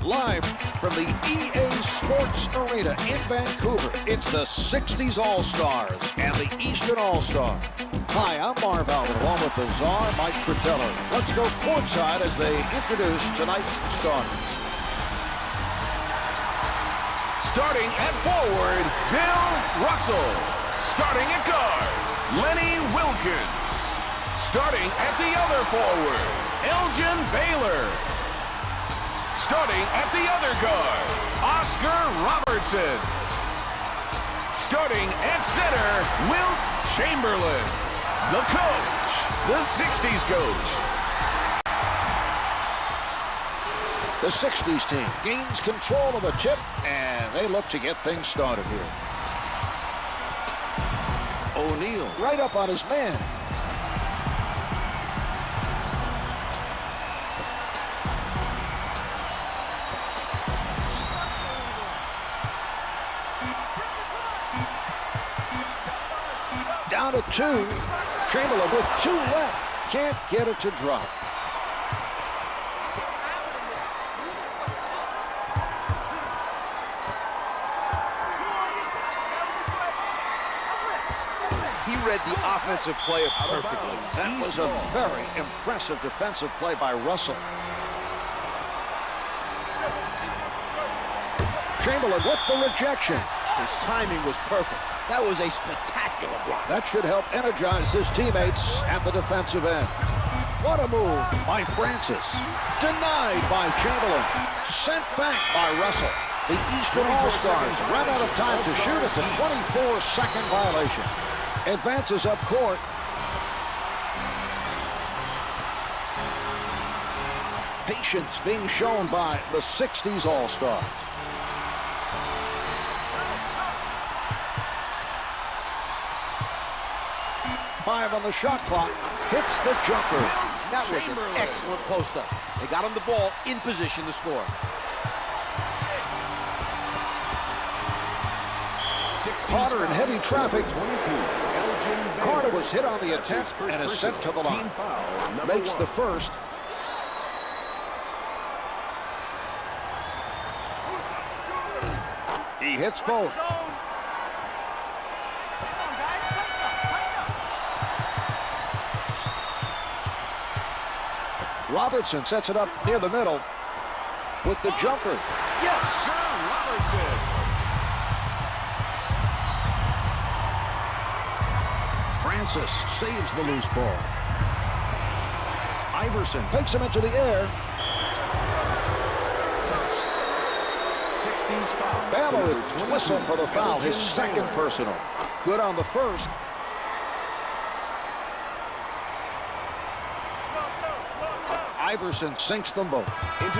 Live from the EA Sports Arena in Vancouver, it's the 60s All-Stars and the Eastern All-Stars. Hi, I'm Marv Albert, along with the Czar, Mike Fratello. Let's go courtside as they introduce tonight's starters. Starting at forward, Bill Russell. Starting at guard, Lenny Wilkins. Starting at the other forward, Elgin Baylor. Starting at the other guard, Oscar Robertson. Starting at center, Wilt Chamberlain. The coach, the 60s coach. The 60s team gains control of the tip, and they look to get things started here. O'Neal right up on his man. Down to 2. Chamberlain with 2 left. Can't get it to drop. He read the offensive play perfectly. That was a very impressive defensive play by Russell. Chamberlain with the rejection. His timing was perfect. That was a spectacular block. That should help energize his teammates at the defensive end. What a move by Francis. Denied by Chamberlain. Sent back by Russell. The Eastern All-Stars run out of time to shoot. It's a 24-second violation. Advances up court. Patience being shown by the 60s All-Stars. Five on the shot clock. Hits the jumper. That was an excellent post-up. They got him the ball in position to score. Carter in heavy traffic. Carter was hit on the attempt and is sent to the line. Makes the first. He hits both. Robertson sets it up near the middle with the jumper. Yes! Robertson. Francis saves the loose ball. Iverson takes him into the air. 60s foul. Bama whistle for the foul, his second personal. Good on the first. Iverson sinks them both.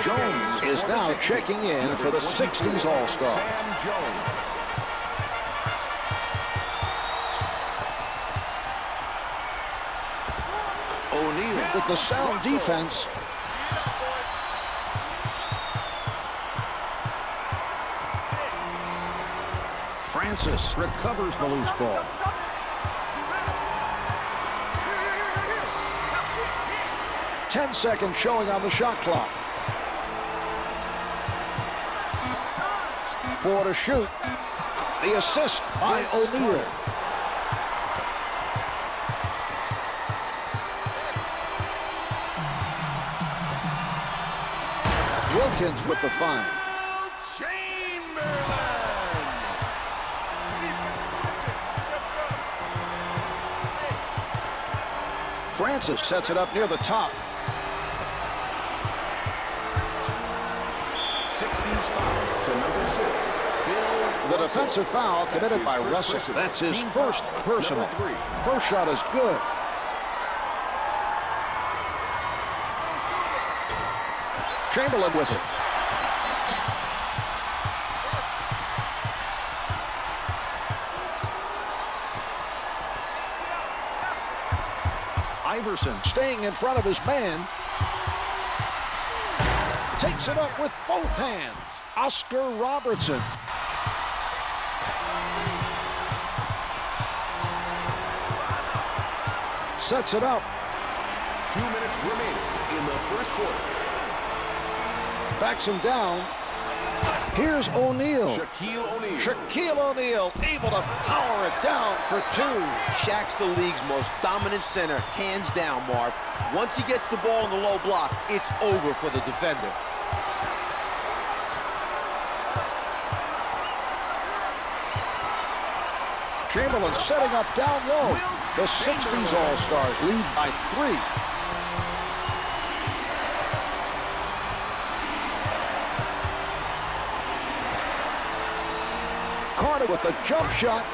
Jones is now checking in for the 60s All-Star. Sam Jones. O'Neal with the sound defense. Francis recovers the loose ball. Ten-second showing on the shot clock. 4 to shoot. The assist by O'Neal. Wilkins with the find. Chamberlain. Francis sets it up near the top. 60s foul to number 6. Bill The defensive foul committed by Russell. That's his first personal. First shot is good. Chamberlain with it. Iverson staying in front of his man. Takes it up with both hands. Oscar Robertson. Sets it up. 2 minutes remaining in the first quarter. backs him down. Here's O'Neal. Shaquille O'Neal able to power it down for two. Shaq's the league's most dominant center, hands down, Marv. Once he gets the ball in the low block, it's over for the defender. Chamberlain setting up down low. The 60s All-Stars lead by 3. Carter with a jump shot.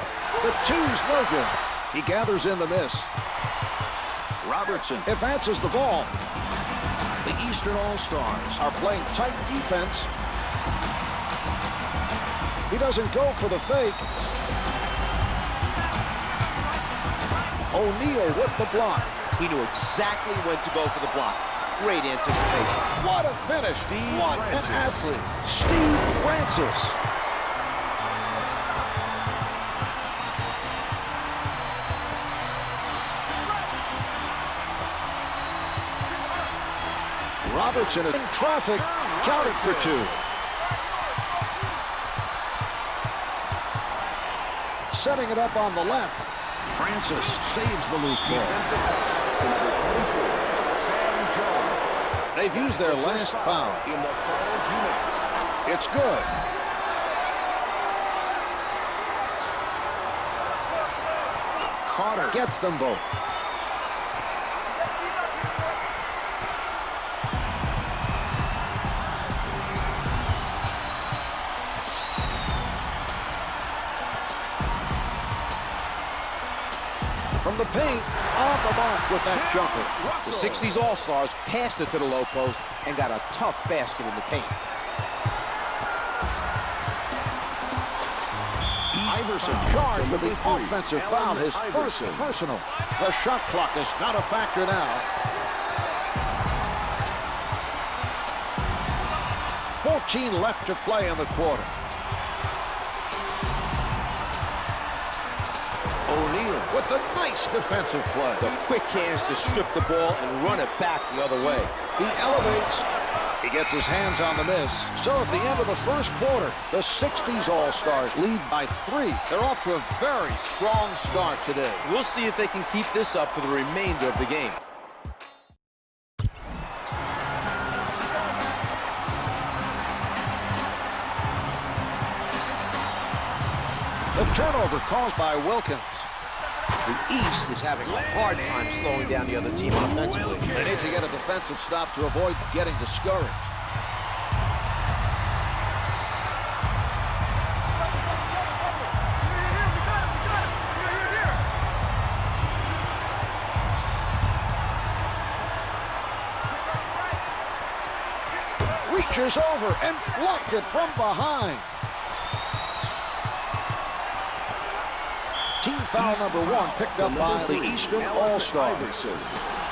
The two's no good. He gathers in the miss. Robertson advances the ball. The Eastern All-Stars are playing tight defense. He doesn't go for the fake. O'Neal with the block. He knew exactly when to go for the block. Great anticipation. What a finish. What an athlete. Steve Francis. Robertson in traffic, counted for 2. Setting it up on the left. Francis saves the loose ball. Defensive foul to number 24, Sam Jones. They've used their last foul. In the final 2 minutes. It's good. Carter gets them both. From the paint, on the mark with that jumper. The 60s All-Stars passed it to the low post and got a tough basket in the paint. Iverson charged with the offensive foul, his first personal. The shot clock is not a factor now. 14 left to play in the quarter. O'Neal with the nice defensive play. The quick hands to strip the ball and run it back the other way. He elevates. He gets his hands on the miss. So at the end of the first quarter, the 60s All-Stars lead by 3. They're off to a very strong start today. We'll see if they can keep this up for the remainder of the game. The turnover caused by Wilkins. The East is having a hard time slowing down the other team offensively. They need to get a defensive stop to avoid getting discouraged. Reaches over and blocked it from behind. Team foul number 1 picked up by the Eastern All-Stars.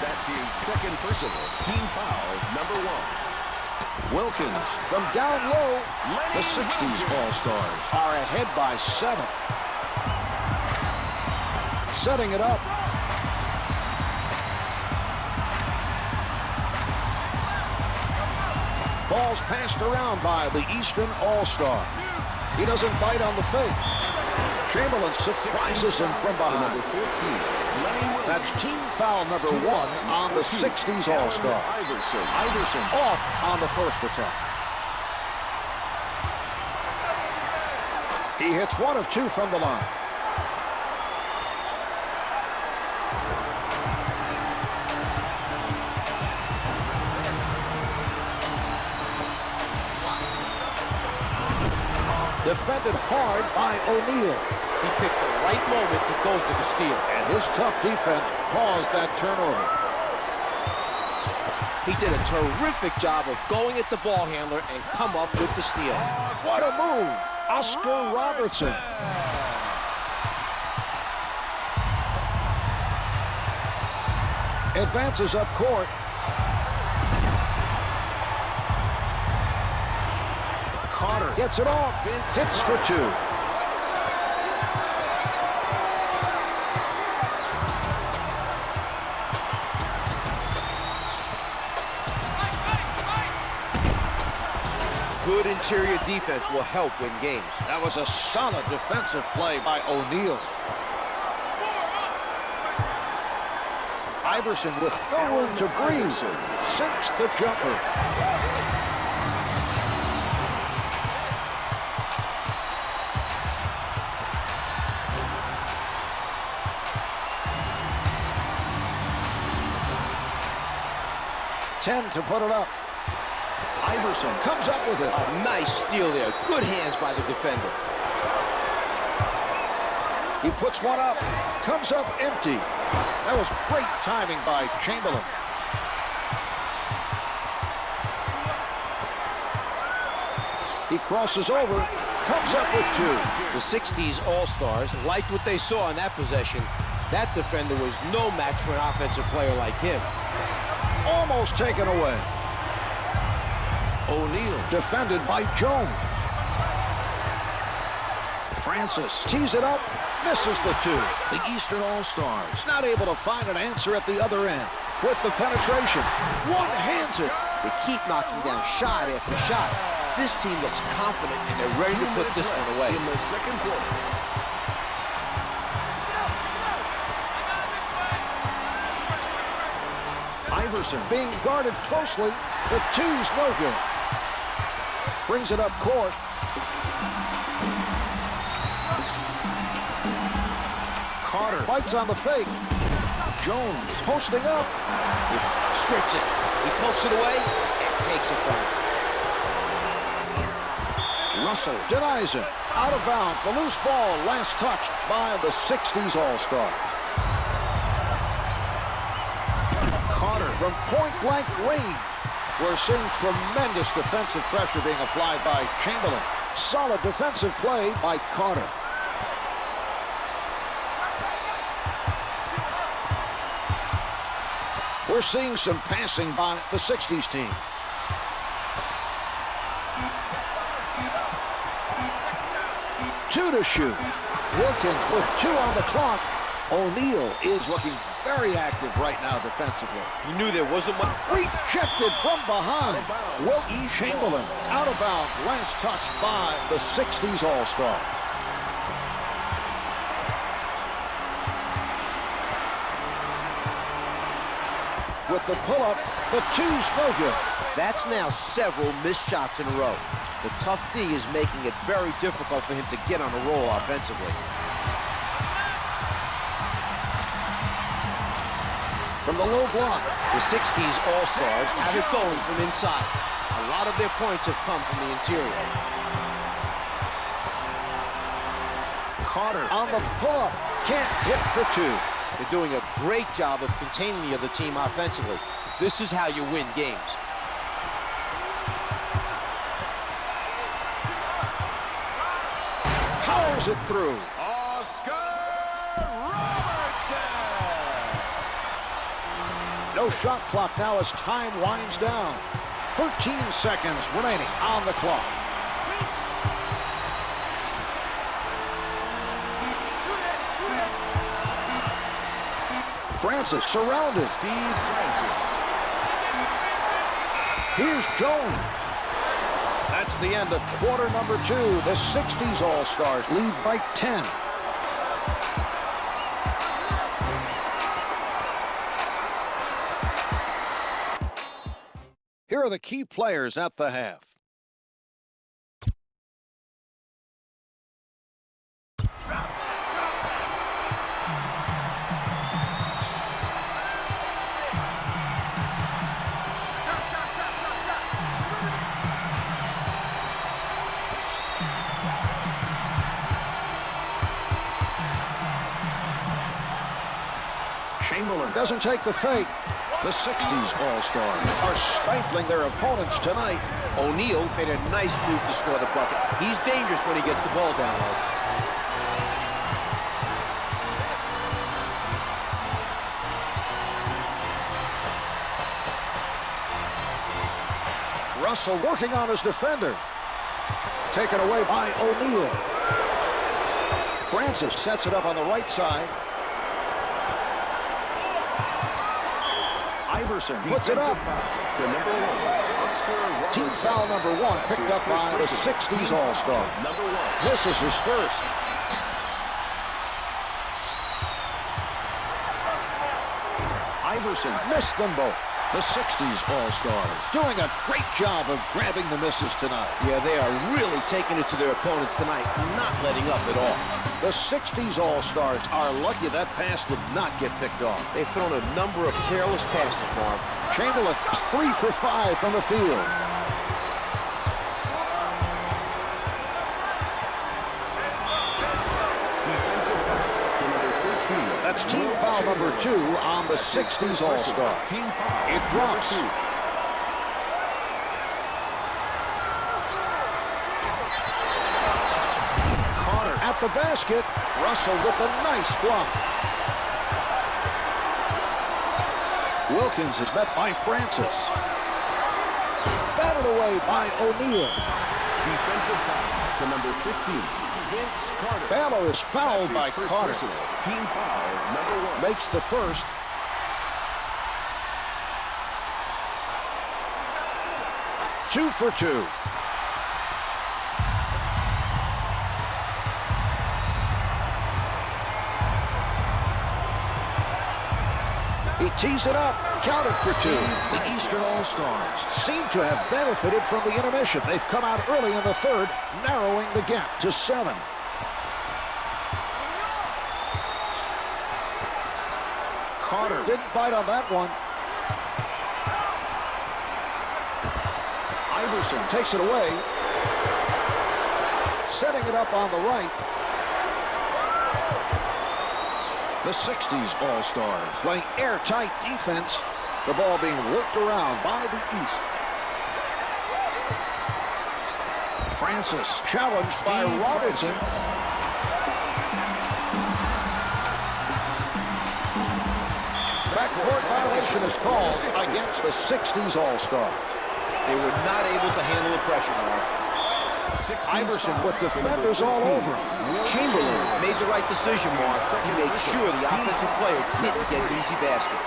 That's his second personal. Team foul number 1. Wilkins from down low. The 60s All-Stars are ahead by 7. Setting it up. Ball's passed around by the Eastern All-Star. He doesn't bite on the fake. Chamberlain surprises him from behind. Number 14, that's team foul number 1 on the 60s All-Star. Iverson off on the first attack. He hits 1 of 2 from the line. Defended hard by O'Neal. He picked the right moment to go for the steal. And his tough defense caused that turnover. He did a terrific job of going at the ball handler and come up with the steal. What a move! Oscar Robertson. Advances up court. Carter gets it off. Hits for 2. interior defense will help win games. That was a solid defensive play by O'Neal. Iverson with no room to breathe. Sinks the jumper. Ten to put it up. Iverson comes up with it. A nice steal there. Good hands by the defender. He puts one up. Comes up empty. That was great timing by Chamberlain. He crosses over. Comes up with two. The 60s All-Stars liked what they saw in that possession. That defender was no match for an offensive player like him. Almost taken away. O'Neal defended by Jones. Francis tees it up, misses the two. The Eastern All-Stars not able to find an answer at the other end. With the penetration, one-hands it. They keep knocking down shot after shot. This team looks confident and they're ready to put this one away. In the second quarter. Iverson being guarded closely. The two's no good. Brings it up court. Carter bites on the fake. Jones posting up. He strips it. He pokes it away and takes it from him. Russell denies him. Out of bounds. The loose ball last touched by the 60s All-Stars. Carter from point-blank range. We're seeing tremendous defensive pressure being applied by Chamberlain. Solid defensive play by Carter. We're seeing some passing by the 60s team. Two to shoot. Wilkins with two on the clock. O'Neal is looking very active right now defensively. He knew there wasn't much. Rejected from behind. Wilton Chamberlain out of bounds. Last touch by the 60s All-Stars. With the pull-up, the two's no good. That's now several missed shots in a row. The tough D is making it very difficult for him to get on a roll offensively. From the low block, the 60s All-Stars have it going from inside. A lot of their points have come from the interior. Carter on the pull-up. Can't hit for two. They're doing a great job of containing the other team offensively. This is how you win games. Powers it through. Oscar Robertson. No shot clock now as time winds down. 13 seconds remaining on the clock. Francis surrounded. Steve Francis. Here's Jones. That's the end of quarter number two. The 60s All-Stars lead by 10. Here are the key players at the half. Chamberlain doesn't take the fake. The 60s All-Stars are stifling their opponents tonight. O'Neal made a nice move to score the bucket. He's dangerous when he gets the ball down low. Russell working on his defender. Taken away by O'Neal. Francis sets it up on the right side. Iverson puts it up. To number 1 of Team foul number 1 picked up by the 60s All-Star. Number 1. This is his first. Iverson missed them both. The 60s All-Stars doing a great job of grabbing the misses tonight. Yeah, they are really taking it to their opponents tonight, not letting up at all. The 60s All-Stars are lucky that pass did not get picked off. They've thrown a number of careless passes, Marv. Chamberlain is 3 for 5 from the field. Defensive foul to number 13. That's team foul number 2 on the 60s All-Star. Team foul. It drops. Carter at the basket. Russell with a nice block. Wilkins is met by Francis. Batted away by O'Neal. Defensive foul to number 15. Vince Carter. Baylor is fouled by Carter. Team foul number 1. Makes the first. Two for 2. He tees it up, counted for 2. The Eastern All-Stars seem to have benefited from the intermission. They've come out early in the third, narrowing the gap to 7. Carter didn't bite on that one. Iverson takes it away. Setting it up on the right. The 60s All-Stars playing airtight defense. The ball being worked around by the East. Francis challenged by Robertson. Backcourt violation is called against the 60s All-Stars. They were not able to handle the pressure, Marv. Iverson with defenders all over him. Chamberlain made the right decision, Marv. He made sure the offensive player didn't get an easy basket.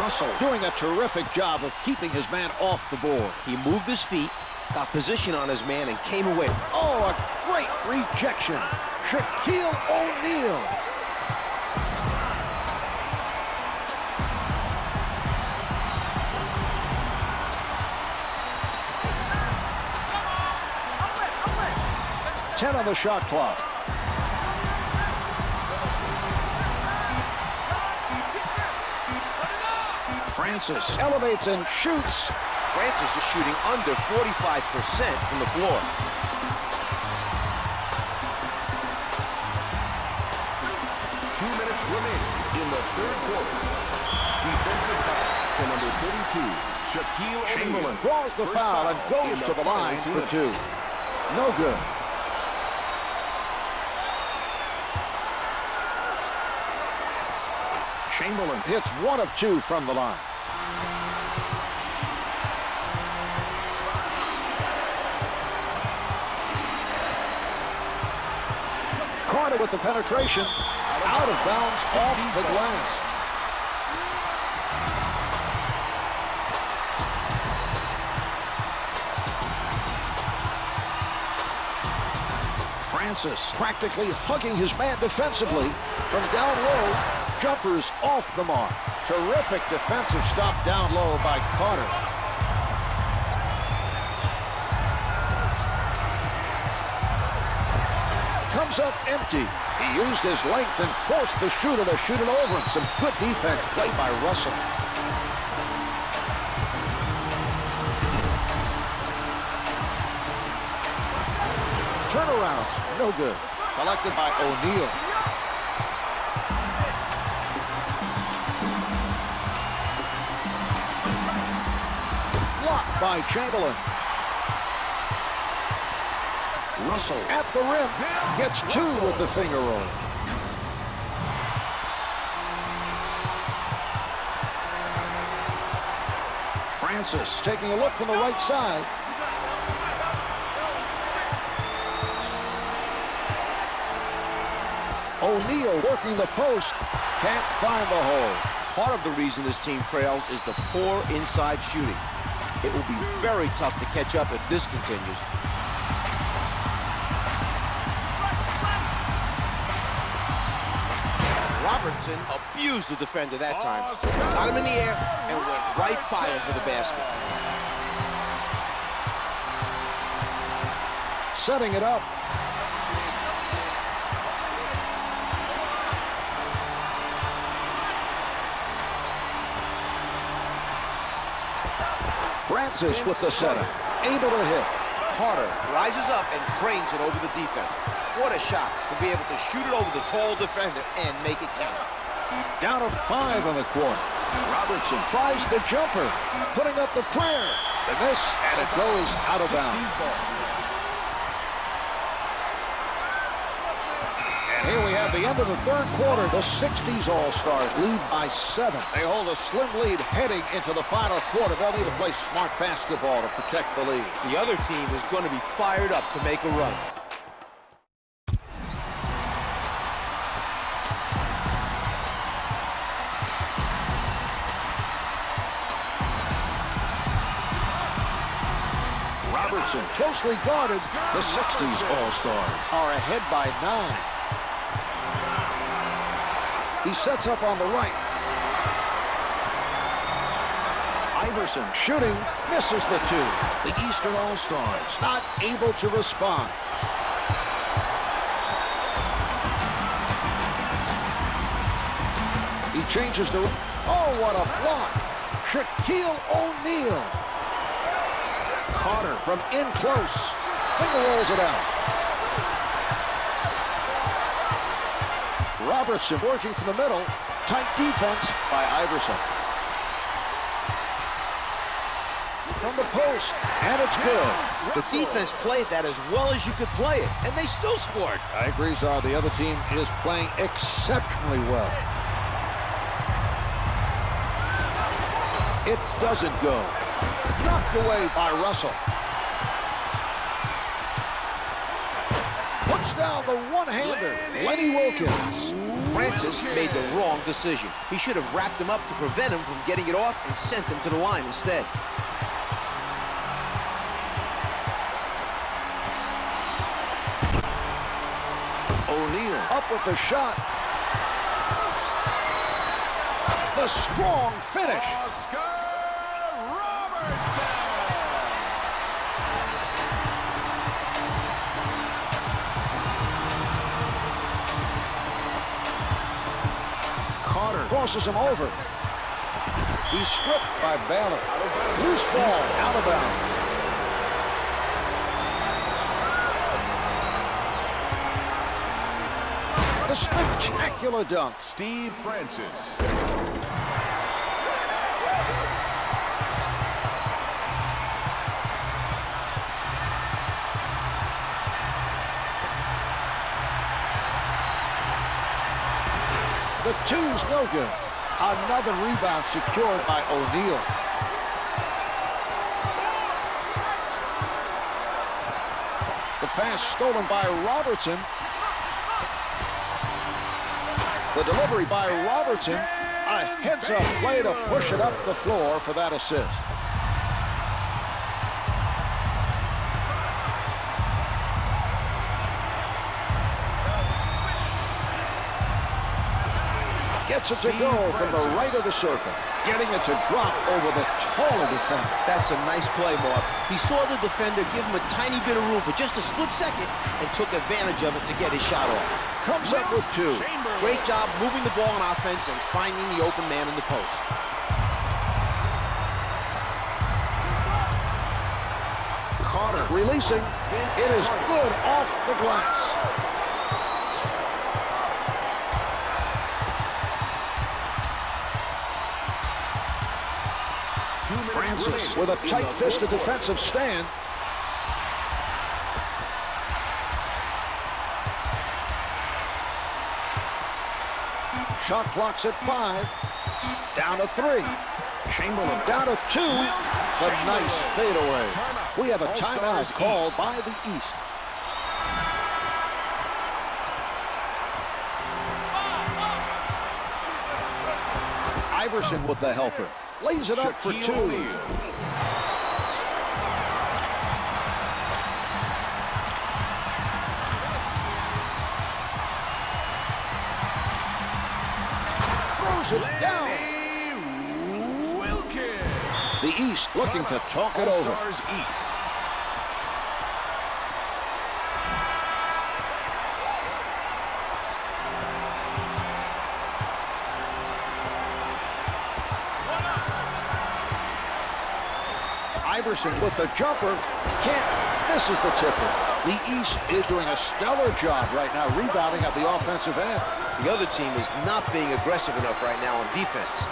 Russell doing a terrific job of keeping his man off the board. He moved his feet, got position on his man, and came away. Oh, a great rejection. Shaquille O'Neal. On the shot clock. Francis elevates and shoots. Francis is shooting under 45% from the floor. Two minutes remaining in the third quarter. Defensive foul to number 32. Shaquille Chamberlain O'Neal draws the foul and goes to the line for 2. No good. Chamberlain hits 1 of 2 from the line. Carter with the penetration. Out of bounds off the glass. Francis practically hugging his man defensively from down low. Jumpers off the mark. Terrific defensive stop down low by Carter. Comes up empty. He used his length and forced the shooter to shoot it over him. Some good defense played by Russell. Turnarounds, no good. Collected by O'Neal. Blocked by Chamberlain. Russell at the rim. Gets 2 with the finger roll. Francis taking a look from the right side. O'Neal working the post. Can't find the hole. Part of the reason this team trails is the poor inside shooting. It will be very tough to catch up if this continues. Robertson abused the defender that time. Got him in the air and went right by him for the basket. Setting it up. Francis with the setup. Able to hit. Carter rises up and drains it over the defense. What a shot to be able to shoot it over the tall defender and make it count. Down to 5 in the quarter. Robertson tries the jumper, putting up the prayer. The miss, and it goes out of bounds. And here we have the end of the third quarter. The 60s All-Stars lead by 7. They hold a slim lead heading into the final quarter. They'll need to play smart basketball to protect the lead. The other team is going to be fired up to make a run. Robertson closely guarded. The 60s All-Stars are ahead by 9. He sets up on the right. Iverson shooting, misses the 2. The Eastern All-Stars not able to respond. He changes the... Oh, what a block! Shaquille O'Neal. Carter from in close. Finger rolls it out. Robertson working from the middle. Tight defense by Iverson. From the post, and it's good. The defense played that as well as you could play it, and they still scored. I agree, Czar. The other team is playing exceptionally well. It doesn't go. Knocked away by Russell. Puts down the one-hander. Lenny Wilkins. Francis made the wrong decision. He should have wrapped him up to prevent him from getting it off and sent him to the line instead. O'Neal up with the shot. The strong finish. Carter crosses him over. He's stripped by Baylor. Loose ball out of bounds. The spectacular dunk. Steve Francis. The 2's no good. Another rebound secured by O'Neal. The pass stolen by Robertson. The delivery by Robertson. A heads-up play to push it up the floor for that assist. Gets it to go from the right of the circle. Getting it to drop over the taller defender. That's a nice play, Mark. He saw the defender give him a tiny bit of room for just a split second and took advantage of it to get his shot off. Comes up with 2. Great job moving the ball on offense and finding the open man in the post. Carter releasing. It is good off the glass. Francis with a tight-fisted defensive stand. Shot clock's at 5. Down to 3. Chamberlain down to 2. A nice fadeaway. We have a timeout called by the East. Iverson with the helper. Lays it up for two. O'Neal. Throws it down. The East looking to talk it over. All-Stars East. Iverson with the jumper. Can't. Misses the tipper. The East is doing a stellar job right now rebounding at the offensive end. The other team is not being aggressive enough right now on defense.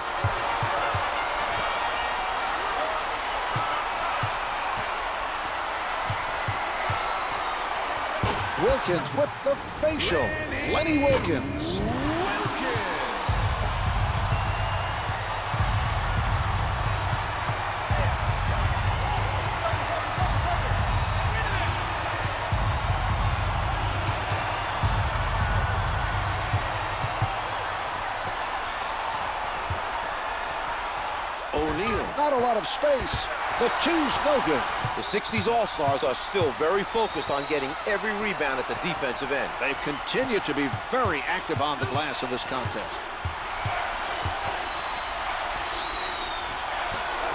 Wilkins with the facial. Lenny Wilkins. O'Neal, not a lot of space. The two's no good. The 60s All-Stars are still very focused on getting every rebound at the defensive end. They've continued to be very active on the glass in this contest.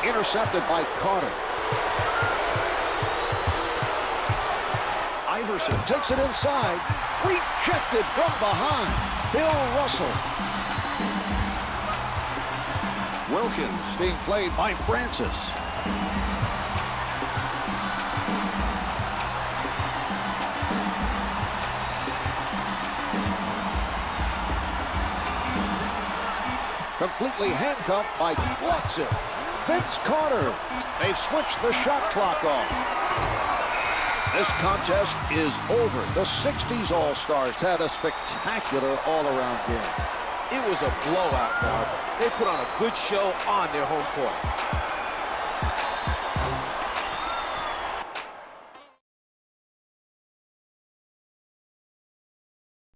Intercepted by Carter. Iverson takes it inside. Rejected from behind. Bill Russell. Wilkins being played by Francis. Completely handcuffed by Glatzer. Vince Carter. They've switched the shot clock off. This contest is over. The 60s All-Stars had a spectacular all-around game. It was a blowout, Mark. They put on a good show on their home court.